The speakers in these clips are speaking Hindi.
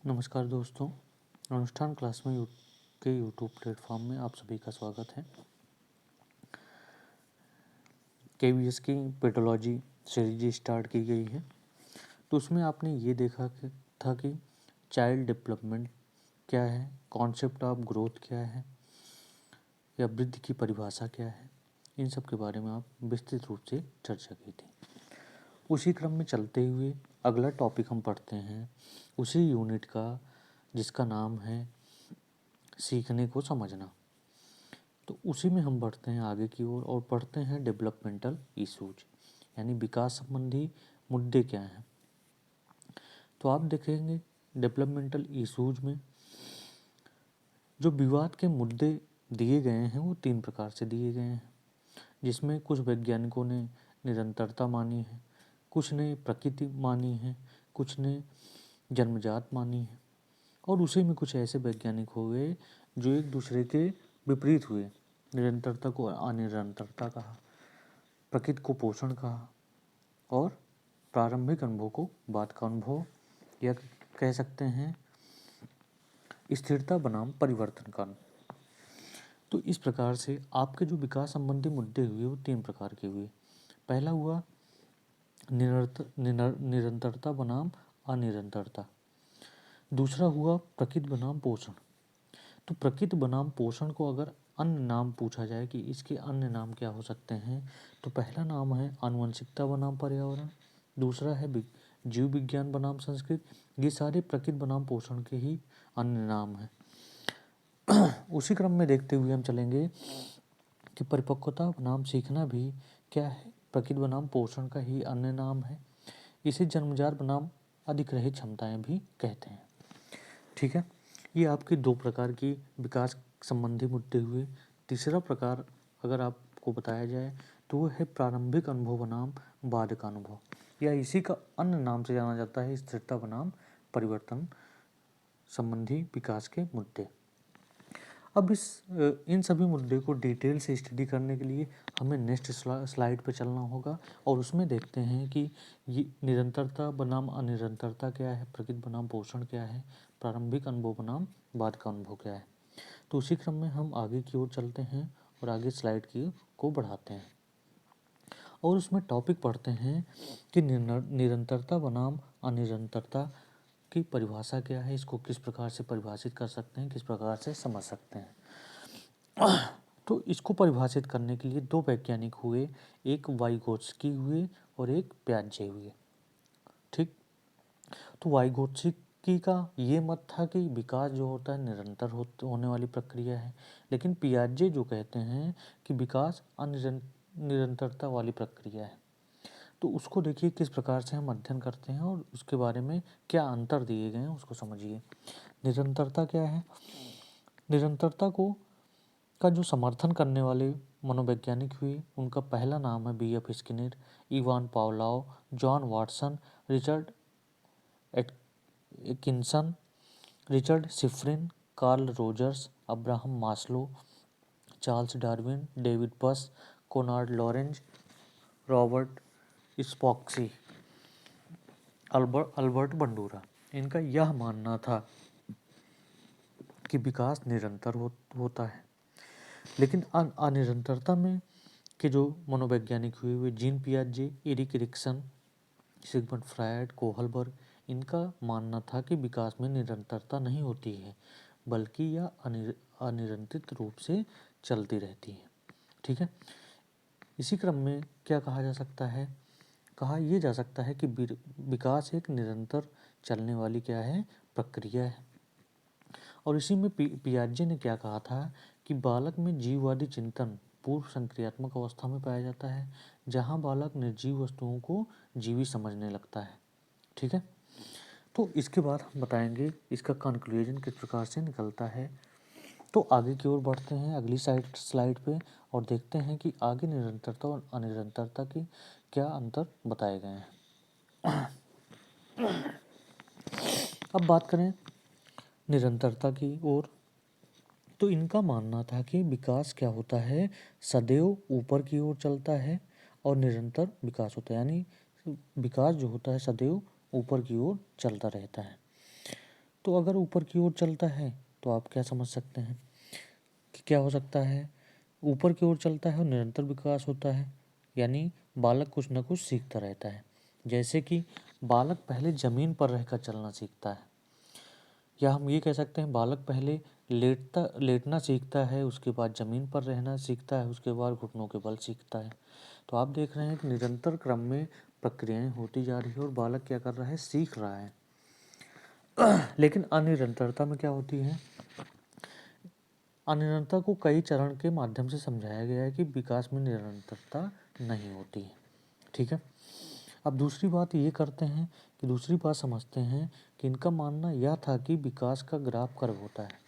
नमस्कार दोस्तों, अनुष्ठान क्लास में के यूट्यूब प्लेटफॉर्म में आप सभी का स्वागत है। केवीएस की पेडोलॉजी सीरीज स्टार्ट की गई है, तो उसमें आपने ये देखा था कि चाइल्ड डेवलपमेंट क्या है, कॉन्सेप्ट ऑफ ग्रोथ क्या है या वृद्धि की परिभाषा क्या है, इन सब के बारे में आप विस्तृत रूप से चर्चा की थी। उसी क्रम में चलते हुए अगला टॉपिक हम पढ़ते हैं उसी यूनिट का, जिसका नाम है सीखने को समझना। तो उसी में हम बढ़ते हैं आगे की ओर और पढ़ते हैं डेवलपमेंटल इश्यूज, यानी विकास संबंधी मुद्दे क्या हैं। तो आप देखेंगे डेवलपमेंटल इश्यूज में जो विवाद के मुद्दे दिए गए हैं वो 3 प्रकार से दिए गए हैं, जिसमें कुछ वैज्ञानिकों ने निरंतरता मानी है, कुछ ने प्रकृति मानी है, कुछ ने जन्मजात मानी है, और उसी में कुछ ऐसे वैज्ञानिक हो गए जो एक दूसरे के विपरीत हुए। निरंतरता को अनिरंतरता कहा, प्रकृति को पोषण कहा और प्रारंभिक अनुभव को बाद का अनुभव, या कह सकते हैं स्थिरता बनाम परिवर्तन का। तो इस प्रकार से आपके जो विकास संबंधी मुद्दे हुए वो 3 प्रकार के हुए। पहला हुआ निरंतरता बनाम अनिरंतरता, दूसरा हुआ प्रकृति बनाम पोषण। तो प्रकृति बनाम पोषण को अगर अन्य नाम पूछा जाए कि इसके अन्य नाम क्या हो सकते हैं, तो पहला नाम है आनुवंशिकता बनाम पर्यावरण, दूसरा है जीव विज्ञान बनाम संस्कृति। ये सारे प्रकृति बनाम पोषण के ही अन्य नाम हैं। उसी क्रम में देखते हुए हम चलेंगे कि परिपक्वता बनाम सीखना भी क्या है, प्रकृति बनाम पोषण का ही अन्य नाम है। इसे जन्मजात बनाम अधिग्रहित क्षमताएं भी कहते हैं। ठीक है, ये आपके 2 प्रकार की विकास संबंधी मुद्दे हुए। तीसरा प्रकार अगर आपको बताया जाए तो वो है प्रारंभिक अनुभव बनाम बाद का अनुभव, या इसी का अन्य नाम से जाना जाता है स्थिरता बनाम परिवर्तन संबंधी विकास के मुद्दे। अब इन सभी मुद्दे को डिटेल से स्टडी करने के लिए हमें नेक्स्ट स्लाइड पर चलना होगा, और उसमें देखते हैं कि ये निरंतरता बनाम अनिरंतरता क्या है, प्रकृति बनाम पोषण क्या है, प्रारंभिक अनुभव बनाम बाद का अनुभव क्या है। तो उसी क्रम में हम आगे की ओर चलते हैं और आगे स्लाइड को बढ़ाते हैं और उसमें टॉपिक पढ़ते हैं कि निरंतरता बनाम अनिरंतरता की परिभाषा क्या है, इसको किस प्रकार से परिभाषित कर सकते हैं, किस प्रकार से समझ सकते हैं। तो इसको परिभाषित करने के लिए 2 वैज्ञानिक हुए, एक वाइगोत्स्की हुए और एक पियाजे हुए। ठीक, तो वाइगोत्स्की का ये मत था कि विकास जो होता है निरंतर होने वाली प्रक्रिया है, लेकिन पियाजे जो कहते हैं कि विकास निरंतरता वाली प्रक्रिया है। तो उसको देखिए किस प्रकार से हम अध्ययन करते हैं और उसके बारे में क्या अंतर दिए गए हैं उसको समझिए। निरंतरता क्या है? निरंतरता का जो समर्थन करने वाले मनोवैज्ञानिक हुए, उनका पहला नाम है B.F. Skinner, Ivan Pavlov, John Watson, Richard Atkinson, Richard Shiffrin, Carl Rogers, Abraham Maslow, Charles Darwin, David Buss, Konrad Lorenz, Robert Sapolsky, Albert Bandura. इनका यह मानना था कि विकास निरंतर होता है, लेकिन अनिरंतरता में के जो मनोवैज्ञानिक हुए जीन पियाजे, Erik Erikson, Sigmund Freud, Kohlberg, इनका मानना था कि विकास में निरंतरता नहीं होती है, बल्कि यह अनिरंतरित रूप से चलती रहती है। ठीक है, इसी क्रम में क्या कहा जा सकता है, कहा यह जा सकता है कि विकास एक निरंतर चलने वाली क्या है, प्रक्रिया है। और इसी में पियाजे ने क्या कहा था कि बालक में जीववादी चिंतन पूर्व संक्रियात्मक अवस्था में पाया जाता है, जहां बालक निर्जीव वस्तुओं को जीवी समझने लगता है। ठीक है, तो इसके बाद हम बताएंगे इसका कंक्लूजन किस प्रकार से निकलता है। तो आगे की ओर बढ़ते हैं अगली स्लाइड पे और देखते हैं कि आगे निरंतरता और अनिरंतरता की क्या अंतर बताए गए हैं। अब बात करें निरंतरता की ओर, तो इनका मानना था कि विकास क्या होता है, सदैव ऊपर की ओर चलता है और निरंतर विकास होता है, यानी विकास जो होता है सदैव ऊपर की ओर चलता रहता है। तो अगर ऊपर की ओर चलता है तो आप क्या समझ सकते हैं कि क्या हो सकता है, ऊपर की ओर चलता है और निरंतर विकास होता है, यानी बालक कुछ न कुछ सीखता रहता है। जैसे कि बालक पहले ज़मीन पर रहकर चलना सीखता है, या हम ये कह सकते हैं बालक पहले लेटना सीखता है, उसके बाद ज़मीन पर रहना सीखता है, उसके बाद घुटनों के बल सीखता है। तो आप देख रहे हैं कि निरंतर क्रम में प्रक्रियाएं होती जा रही है और बालक क्या कर रहा है, सीख रहा है। लेकिन अनिरंतरता में क्या होती है, अनिरंतरता को कई चरण के माध्यम से समझाया गया है कि विकास में निरंतरता नहीं होती है। ठीक है, अब दूसरी बात ये करते हैं कि दूसरी बात समझते हैं कि इनका मानना यह था कि विकास का ग्राफ कर्व होता है,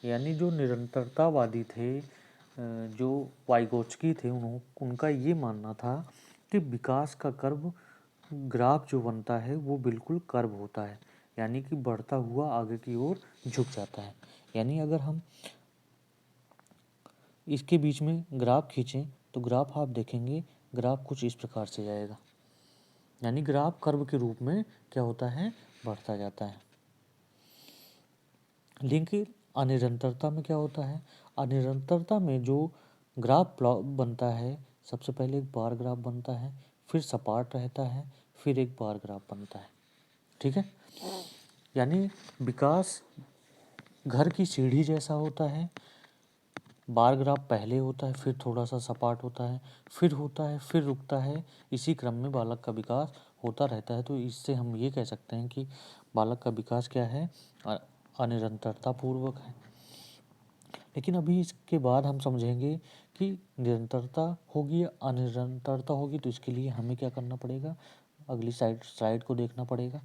यानी जो निरंतरतावादी थे, जो वाइगोत्स्की थे, उनका ये मानना था कि विकास का कर्व ग्राफ जो बनता है वो बिल्कुल कर्व होता है, यानी कि बढ़ता हुआ आगे की ओर झुक जाता है। यानी अगर हम इसके बीच में ग्राफ खींचें तो ग्राफ आप देखेंगे, ग्राफ कुछ इस प्रकार से जाएगा, यानी ग्राफ कर्व के रूप में क्या होता है, बढ़ता जाता है। लेकिन अनिरंतरता में क्या होता है, अनिरंतरता में जो ग्राफ प्लॉट बनता है, सबसे पहले एक बार ग्राफ बनता है, फिर सपाट रहता है, फिर एक बार ग्राफ बनता है। ठीक है, यानी विकास घर की सीढ़ी जैसा होता है, बार ग्राफ पहले होता है, फिर थोड़ा सा सपाट होता है, फिर होता है, फिर रुकता है, इसी क्रम में बालक का विकास होता रहता है। तो इससे हम ये कह सकते हैं कि बालक का विकास क्या है, अनिरंतरता पूर्वक है। लेकिन अभी इसके बाद हम समझेंगे कि निरंतरता होगी या अनिरंतरता होगी, तो इसके लिए हमें क्या करना पड़ेगा, अगली स्लाइड को देखना पड़ेगा।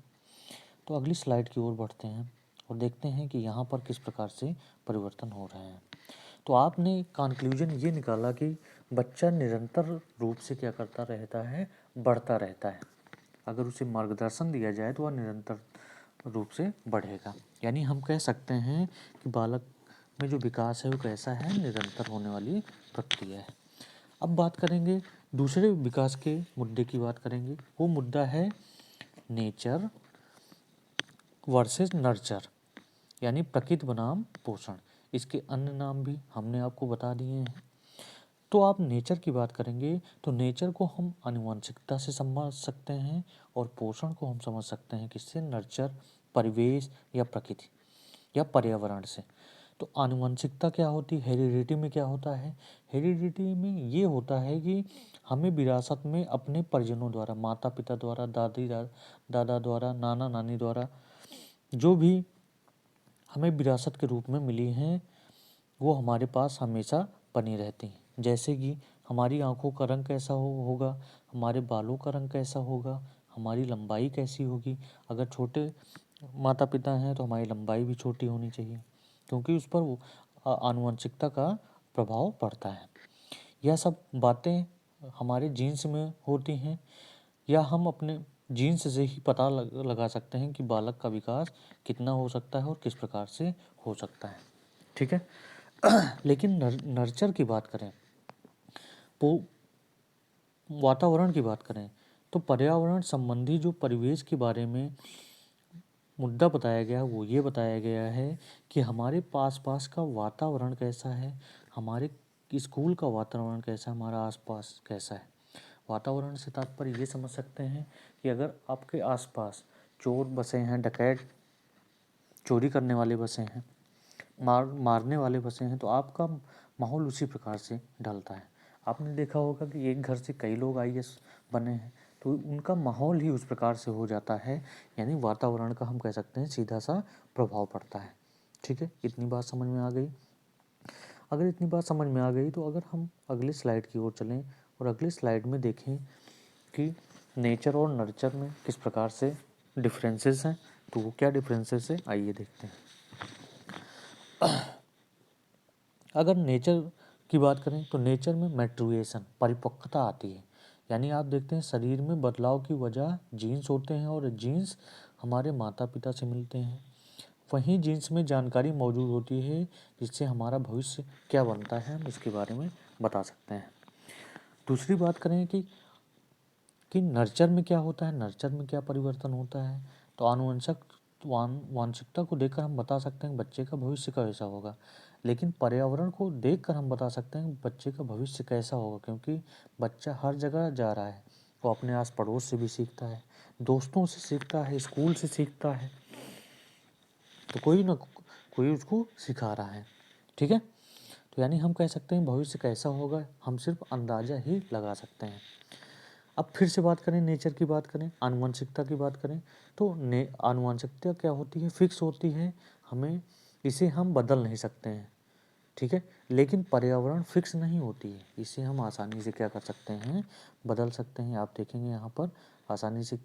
तो अगली स्लाइड की ओर बढ़ते हैं और देखते हैं कि यहाँ पर किस प्रकार से परिवर्तन हो रहे हैं। तो आपने कंक्लूजन ये निकाला कि बच्चा निरंतर रूप से क्या करता रहता है, बढ़ता रहता है। अगर उसे मार्गदर्शन दिया जाए तो वह निरंतर रूप से बढ़ेगा। यानी हम कह सकते हैं कि बालक में जो विकास है वो कैसा है, निरंतर होने वाली प्रक्रिया है। अब बात करेंगे दूसरे विकास के मुद्दे की बात करेंगे, वो मुद्दा है नेचर वर्सेस नर्चर, यानी प्रकृति बनाम पोषण। इसके अन्य नाम भी हमने आपको बता दिए हैं। तो आप नेचर की बात करेंगे तो नेचर को हम आनुवंशिकता से समझ सकते हैं और पोषण को हम समझ सकते हैं किससे, नर्चर, परिवेश या प्रकृति या पर्यावरण से। तो आनुवंशिकता क्या होती है, हेरिडिटी में क्या होता है, हेरिडिटी में ये होता है कि हमें विरासत में अपने परिजनों द्वारा, माता पिता द्वारा, दादा द्वारा, नाना नानी द्वारा जो भी हमें विरासत के रूप में मिली हैं वो हमारे पास हमेशा बनी रहती हैं। जैसे कि हमारी आँखों का रंग कैसा होगा, हमारे बालों का रंग कैसा होगा, हमारी लंबाई कैसी होगी। अगर छोटे माता पिता हैं तो हमारी लंबाई भी छोटी होनी चाहिए, क्योंकि उस पर वो आनुवंशिकता का प्रभाव पड़ता है। यह सब बातें हमारे जीन्स में होती हैं, या हम अपने जीन्स से ही पता लगा सकते हैं कि बालक का विकास कितना हो सकता है और किस प्रकार से हो सकता है। ठीक है, लेकिन नर्चर की बात करें, वातावरण की बात करें, तो पर्यावरण संबंधी जो परिवेश के बारे में मुद्दा बताया गया वो ये बताया गया है कि हमारे पास का वातावरण कैसा है, हमारे स्कूल का वातावरण कैसा है, हमारा आसपास कैसा है। वातावरण से तात्पर्य ये समझ सकते हैं कि अगर आपके आसपास चोर बसे हैं, डकैत चोरी करने वाले बसे हैं, मारने वाले बसे हैं, तो आपका माहौल उसी प्रकार से ढलता है। आपने देखा होगा कि एक घर से कई लोग आईएएस बने हैं, तो उनका माहौल ही उस प्रकार से हो जाता है, यानी वातावरण का हम कह सकते हैं सीधा सा प्रभाव पड़ता है। ठीक है, इतनी बात समझ में आ गई। अगर इतनी बात समझ में आ गई तो अगर हम अगली स्लाइड की ओर चलें और अगली स्लाइड में देखें कि नेचर और नर्चर में किस प्रकार से डिफरेंसेस हैं, तो वो क्या डिफरेंसेस है आइए देखते हैं। अगर नेचर की बात करें तो नेचर में मैट्रुएशन, परिपक्वता आती है। यानी आप देखते हैं शरीर में बदलाव की वजह जीन्स होते हैं और जीन्स हमारे माता पिता से मिलते हैं। वहीं जीन्स में जानकारी मौजूद होती है जिससे हमारा भविष्य क्या बनता है हम इसके बारे में बता सकते हैं। दूसरी बात करें कि नर्चर में क्या होता है, नर्चर में क्या परिवर्तन होता है, तो आनुवंशिक वांशिकता को देखकर हम बता सकते हैं बच्चे का भविष्य कैसा होगा, लेकिन पर्यावरण को देखकर हम बता सकते हैं बच्चे का भविष्य कैसा होगा, क्योंकि बच्चा हर जगह जा रहा है, वो अपने आस पड़ोस से भी सीखता है, दोस्तों से सीखता है, स्कूल से सीखता है, तो कोई ना कोई उसको सिखा रहा है। ठीक है, तो यानी हम कह सकते हैं भविष्य कैसा होगा हम सिर्फ अंदाजा ही लगा सकते हैं। अब फिर से बात करें, नेचर की बात करें, आनुवंशिकता की बात करें, तो आनुवंशिकता क्या होती है, फिक्स होती है, हमें इसे हम बदल नहीं सकते हैं। ठीक है, लेकिन पर्यावरण फिक्स नहीं होती है, इसे हम आसानी से क्या कर सकते हैं, बदल सकते हैं। आप देखेंगे यहाँ पर आसानी से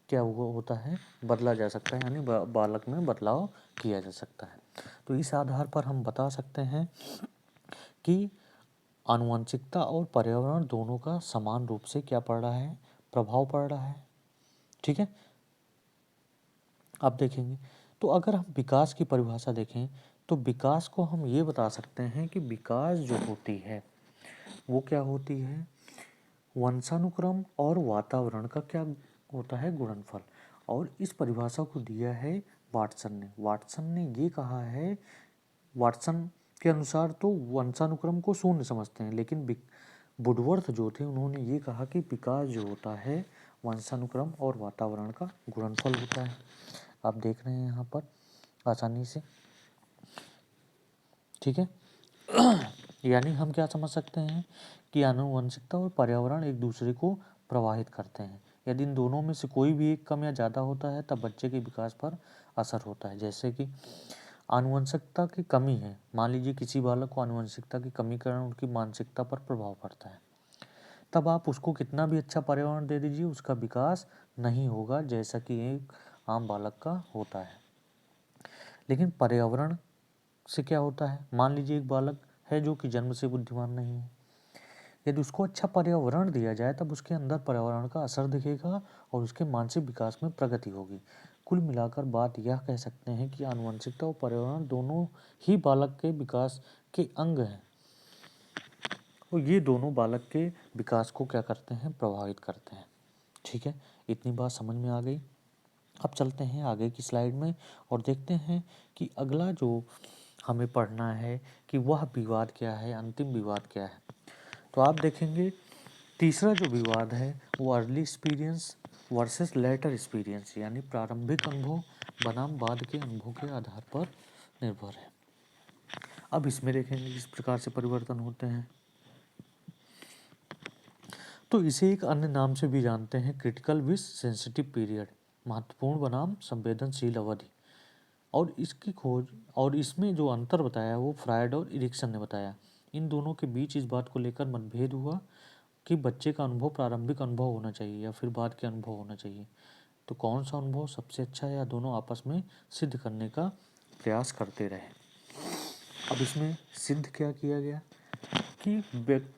क्या हुआ होता है, बदला जा सकता है, यानी बालक में बदलाव किया जा सकता है। तो इस आधार पर हम बता सकते हैं कि आनुवंशिकता और पर्यावरण दोनों का समान रूप से क्या पड़ रहा है, प्रभाव पड़ रहा है। ठीक है, अब देखेंगे तो अगर हम विकास की परिभाषा देखें तो विकास को हम ये बता सकते हैं कि विकास जो होती है वो क्या होती है, वंशानुक्रम और वातावरण का क्या होता है, गुणनफल। और इस परिभाषा को दिया है वाटसन ने ये कहा है, वाटसन के अनुसार तो वंशानुक्रम को शून्य समझते हैं, लेकिन वुडवर्थ जो थे उन्होंने ये कहा कि विकास जो होता है वंशानुक्रम और वातावरण का गुणनफल होता है। आप देख रहे हैं यहाँ पर आसानी से। ठीक है, यानी हम क्या समझ सकते हैं कि आनुवंशिकता और पर्यावरण एक दूसरे को प्रभावित करते हैं। यदि इन दोनों में से कोई भी एक कम या ज़्यादा होता है तब बच्चे के विकास पर असर होता है। जैसे कि आनुवंशिकता की कमी है, मान लीजिए किसी बालक को आनुवंशिकता की कमी के कारण उनकी मानसिकता पर प्रभाव पड़ता है, तब आप उसको कितना भी अच्छा पर्यावरण दे दीजिए उसका विकास नहीं होगा जैसा कि एक आम बालक का होता है। लेकिन पर्यावरण से क्या होता है, मान लीजिए एक बालक है जो कि जन्म से बुद्धिमान नहीं है, यदि उसको अच्छा पर्यावरण दिया जाए तब उसके अंदर पर्यावरण का असर दिखेगा और उसके मानसिक विकास में प्रगति होगी। कुल मिलाकर बात यह कह सकते हैं कि आनुवंशिकता और पर्यावरण दोनों ही बालक के विकास के अंग हैं और ये दोनों बालक के विकास को क्या करते हैं, प्रभावित करते हैं। ठीक है, इतनी बात समझ में आ गई। अब चलते हैं आगे की स्लाइड में और देखते हैं कि अगला जो हमें पढ़ना है कि वह विवाद क्या है, अंतिम विवाद क्या है। तो आप देखेंगे तीसरा जो विवाद है वो early experience versus later experience, यानी प्रारंभिक अनुभव बनाम बाद के अनुभव के आधार पर निर्भर है। अब इसमें देखेंगे किस प्रकार से परिवर्तन होते हैं। तो इसे एक अन्य नाम से भी जानते हैं, क्रिटिकल विथ सेंसिटिव पीरियड, महत्वपूर्ण बनाम संवेदनशील अवधि। और इसकी खोज और इसमें जो अंतर बताया वो फ्रायड और इरिक्सन ने बताया। इन दोनों के बीच इस बात को लेकर मतभेद हुआ कि बच्चे का अनुभव प्रारंभिक अनुभव होना चाहिए या फिर बाद के अनुभव होना चाहिए। तो कौन सा अनुभव सबसे अच्छा है, या दोनों आपस में सिद्ध करने का प्रयास करते रहे। अब इसमें सिद्ध क्या किया गया कि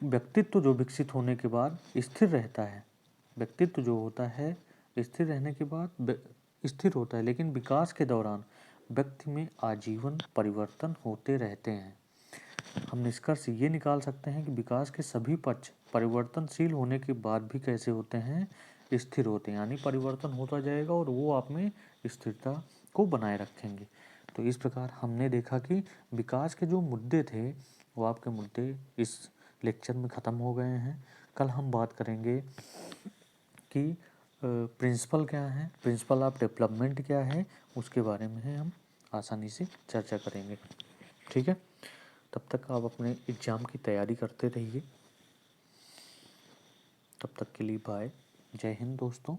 व्यक्तित्व जो विकसित होने के बाद स्थिर रहता है, व्यक्तित्व जो होता है स्थिर रहने के बाद स्थिर होता है, लेकिन विकास के दौरान व्यक्ति में आजीवन परिवर्तन होते रहते हैं। हम निष्कर्ष ये निकाल सकते हैं कि विकास के सभी पक्ष परिवर्तनशील होने के बाद भी कैसे होते हैं, स्थिर होते हैं, यानी परिवर्तन होता जाएगा और वो आप में स्थिरता को बनाए रखेंगे। तो इस प्रकार हमने देखा कि विकास के जो मुद्दे थे वो आपके मुद्दे इस लेक्चर में ख़त्म हो गए हैं। कल हम बात करेंगे कि प्रिंसिपल क्या है, प्रिंसिपल ऑफ डेवलपमेंट क्या है, उसके बारे में हम आसानी से चर्चा करेंगे। ठीक है, तब तक आप अपने एग्ज़ाम की तैयारी करते रहिए। तब तक के लिए बाय, जय हिंद दोस्तों।